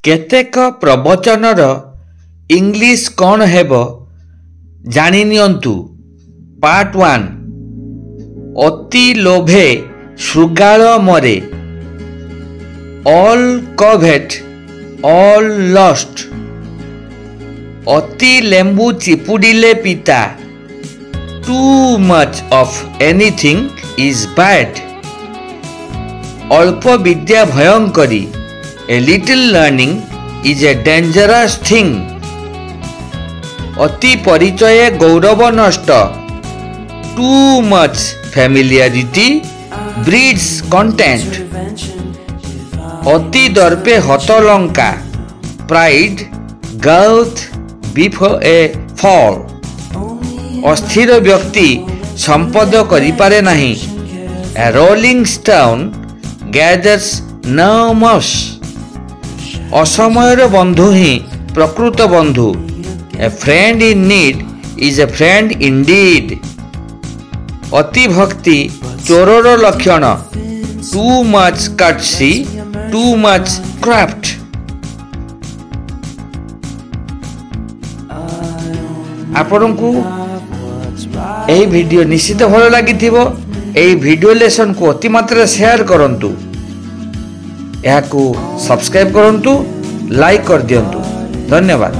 केतेक प्रवचनर इंग्लिश कौन हेब जानि नियंतु। पार्ट 1 अति लोभे शृगाल मरे। All covet all lost. अति लेंबू चिपुडिले पिता। Too much of anything is bad. अल्प विद्या भयंकरी। A little learning is a dangerous thing. अति परिचय गौरव नष्ट। Too much familiarity breeds contempt. अति दर्पे हतलंका। Pride goeth before a fall. अस्थिर व्यक्ति संपद करिपारे नहीं। A rolling stone gathers no moss. असमयर बंधु ही प्रकृत बंधु। A friend in need is a friend indeed. अति भक्ति चोरर लक्षण। Too much courtesy too much craft. आपनकु एही वीडियो निश्चित भल लागिथिबो। एही वीडियो लेसन को अति मात्रा शेयर करंतु। यहाँ को सब्सक्राइब करंतु, लाइक कर दियंतु। धन्यवाद।